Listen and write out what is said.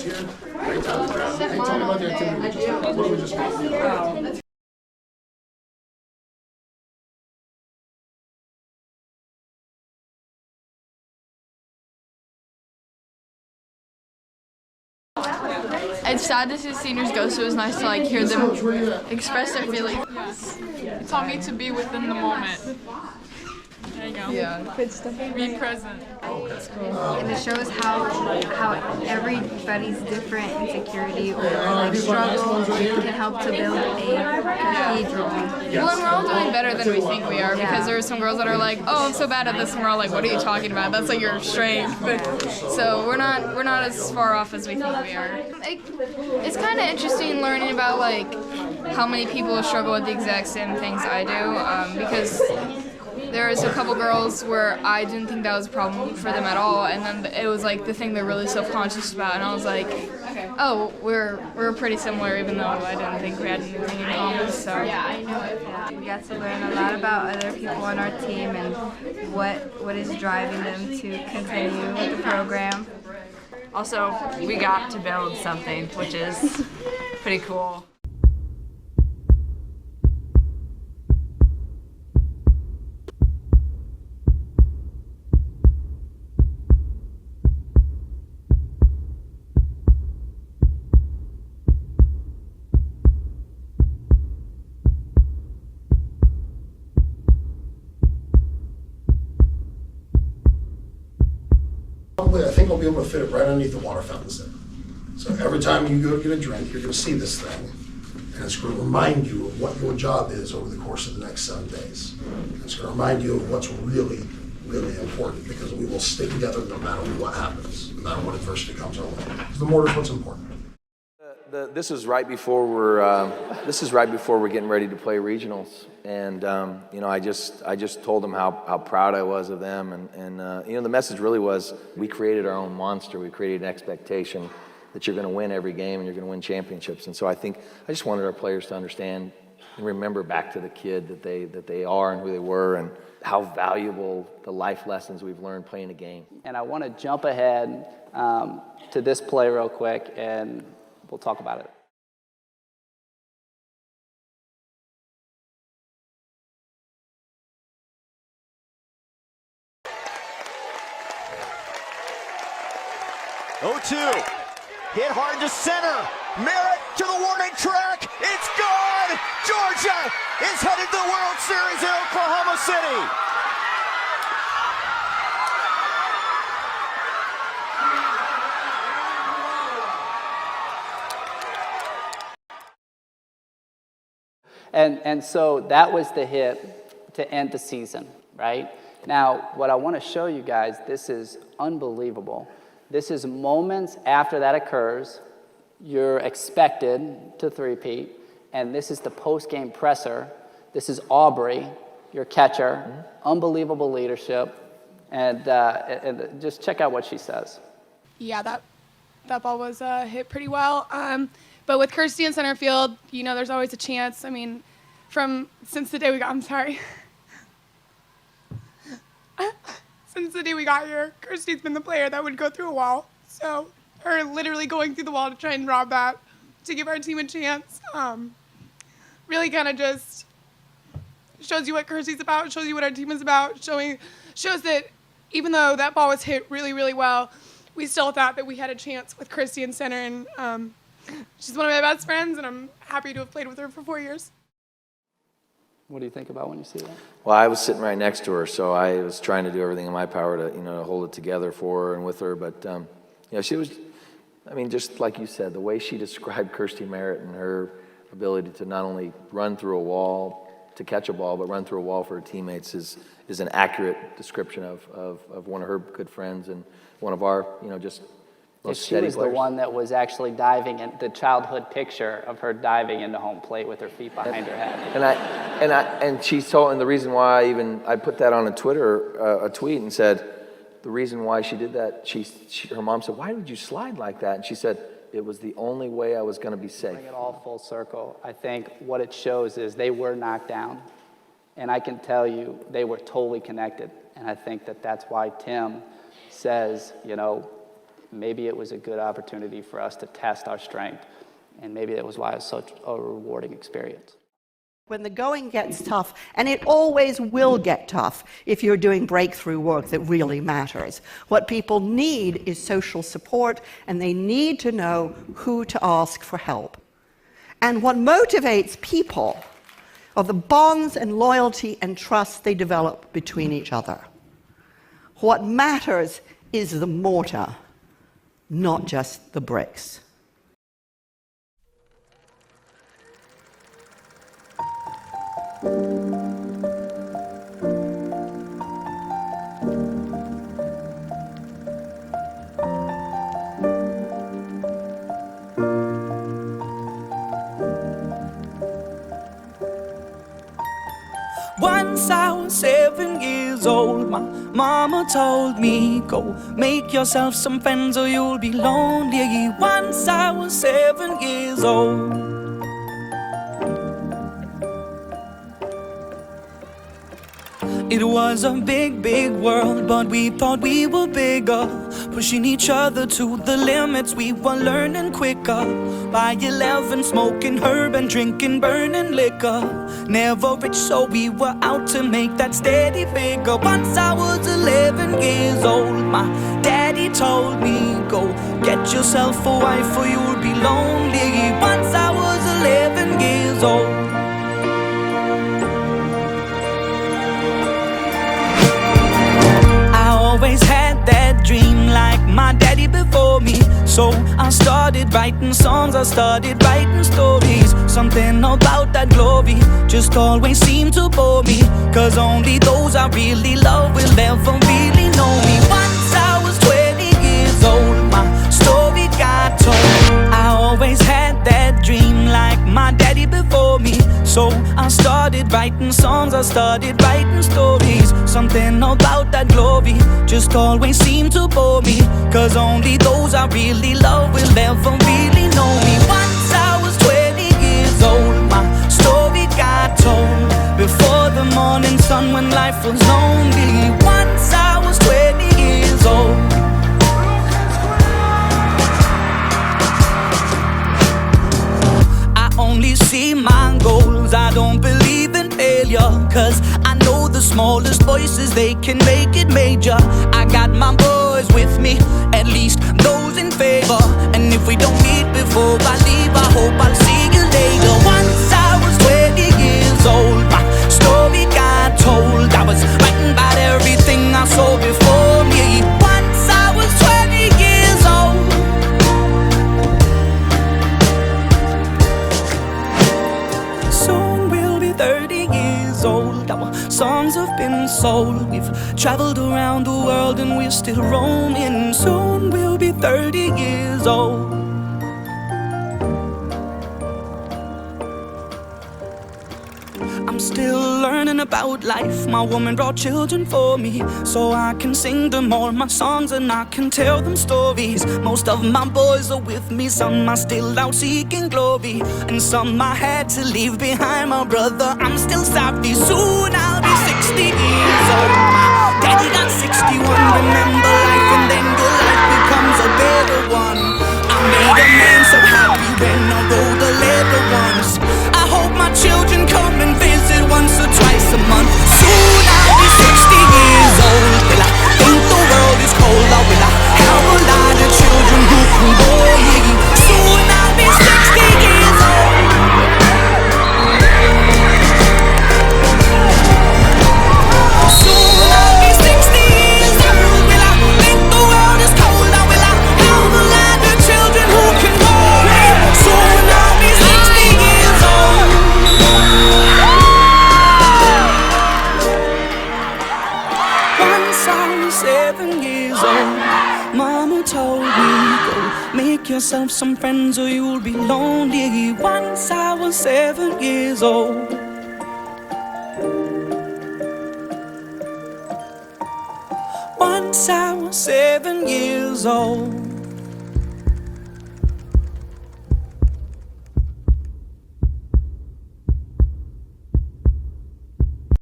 coaches here. Great time to grab. Hey, tell me about the activity we just did. It's sad to see seniors go, so it was nice to like hear them express their feelings. Yes. It taught me to be within the moment. There you go. Yeah. Be present. And it shows how everybody's different insecurity or like struggle can help to build a cathedral. Well, and we're all doing better than we think we are, because there are some girls that are like, oh, I'm so bad at this, and we're all like, what are you talking about? That's like your strength. So we're not as far off as we think we are. It's kind of interesting learning about like how many people struggle with the exact same things I do, because there was a couple girls where I didn't think that was a problem for them at all, and then it was like the thing they're really self-conscious about, and I was like, oh, we're pretty similar, even though I didn't think we had anything in common. So We got to learn a lot about other people on our team and what is driving them to continue with the program. Also, we got to build something, which is pretty cool. I think I'll be able to fit it right underneath the water fountains there. So every time you go to get a drink, you're going to see this thing, and it's going to remind you of what your job is over the course of the next 7 days. And it's going to remind you of what's really, really important, because we will stick together no matter what happens, no matter what adversity comes our way. Because the mortar's what's important. This is right before we're getting ready to play regionals, and you know, I just told them how proud I was of them, and you know, the message really was, we created our own monster. We created an expectation that you're going to win every game and you're going to win championships. And so I just wanted our players to understand and remember back to the kid that they are and who they were, and how valuable the life lessons we've learned playing a game. And I want to jump ahead to this play real quick, and we'll talk about it. Hit hard to center. Merritt to the warning track. It's gone. Georgia is headed to the World Series in Oklahoma City. And so that was the hit to end the season, right? Now, what I want to show you guys, this is unbelievable. This is moments after that occurs. You're expected to three-peat, and this is the post-game presser. This is Aubrey, your catcher. Unbelievable leadership, and just check out what she says. Yeah, that ball was hit pretty well. But with Kirsty in center field, you know, there's always a chance. I mean, since the day we got here, Kirsty's been the player that would go through a wall. So her literally going through the wall to try and rob that, to give our team a chance, really kind of just shows you what Kirsty's about, shows you what our team is about, shows that even though that ball was hit really, really well, we still thought that we had a chance with Kirsty in center, and she's one of my best friends, and I'm happy to have played with her for 4 years. What do you think about when you see that? Well, I was sitting right next to her, so I was trying to do everything in my power to, you know, to hold it together for her and with her. But, you know, she was, I mean, just like you said, the way she described Kirsty Merritt and her ability to not only run through a wall to catch a ball, but run through a wall for her teammates is an accurate description of one of her good friends and one of our, you know, just most She steady was players. the one that was actually diving in, the childhood picture of her diving into home plate with her feet behind her head. And she told, and the reason why I put that on a tweet and said, the reason why she did that, her mom said, why did you slide like that? And she said, it was the only way I was going to be safe. Bring it all full circle. I think what it shows is they were knocked down, and I can tell you they were totally connected. And I think that's why Tim says, you know, maybe it was a good opportunity for us to test our strength. And maybe that was why it was such a rewarding experience. When the going gets tough, and it always will get tough if you're doing breakthrough work that really matters, what people need is social support, and they need to know who to ask for help. And what motivates people are the bonds and loyalty and trust they develop between each other. What matters is the mortar, not just the bricks. Once I was 7 years old, my mama told me, go make yourself some friends or you'll be lonely. Once I was 7 years old. It was a big, big world, but we thought we were bigger, pushing each other to the limits. We were learning quicker. By 11, smoking herb and drinking burning liquor. Never rich, so we were out to make that steady figure. Once I was 11 years old, my daddy told me, go get yourself a wife or you'll be lonely. Once I was 11 years old. Always had that dream like my daddy before me. So I started writing songs, I started writing stories. Something about that glory just always seemed to bore me, 'cause only those I really love will ever really know me. Once I was 20 years old, my story got told. I always had that dream like my daddy before me. So I started writing songs, I started writing stories. Something about that glory just always seemed to bore me, 'cause only those I really love will ever really know me. Once I was 20 years old, my story got told. Before the morning sun when life was lonely. Once I was 20 years old. Only see my goals, I don't believe in failure, 'cause I know the smallest voices, they can make it major. I got my boys with me, at least those in favor. And if we don't meet before I leave, I hope I'll see you later. Once I was 20 years old, my story got told. I was writing about everything I saw before me. Once I was 20 years old. Soon we'll be 30 years old. Our songs have been sold. We've traveled around the world and we're still roaming. Soon we'll be 30 years old. I'm still learning about life. My woman brought children for me, so I can sing them all my songs and I can tell them stories. Most of my boys are with me, some are still out seeking glory, and some I had to leave behind. My brother, I'm still sorry. Soon I'll be 60 years old. My daddy got 61. Remember life and then your life becomes a better one. I made a man so happy when I wrote the letter once. I hope my children come and visit once or twice a month. Soon I'll be 60 years old. Will I think the world is cold, or will I have a lot of children who can bore me? Soon I'll be 60 years old. Soon I'll be 60 years old. Will I think the world is cold, or will I have a lot of children who can bore me? Soon I'll be 60 years old. Once I was 7 years old, Mama told me, go make yourself some friends or you'll be lonely. Once I was 7 years old. Once I was 7 years old.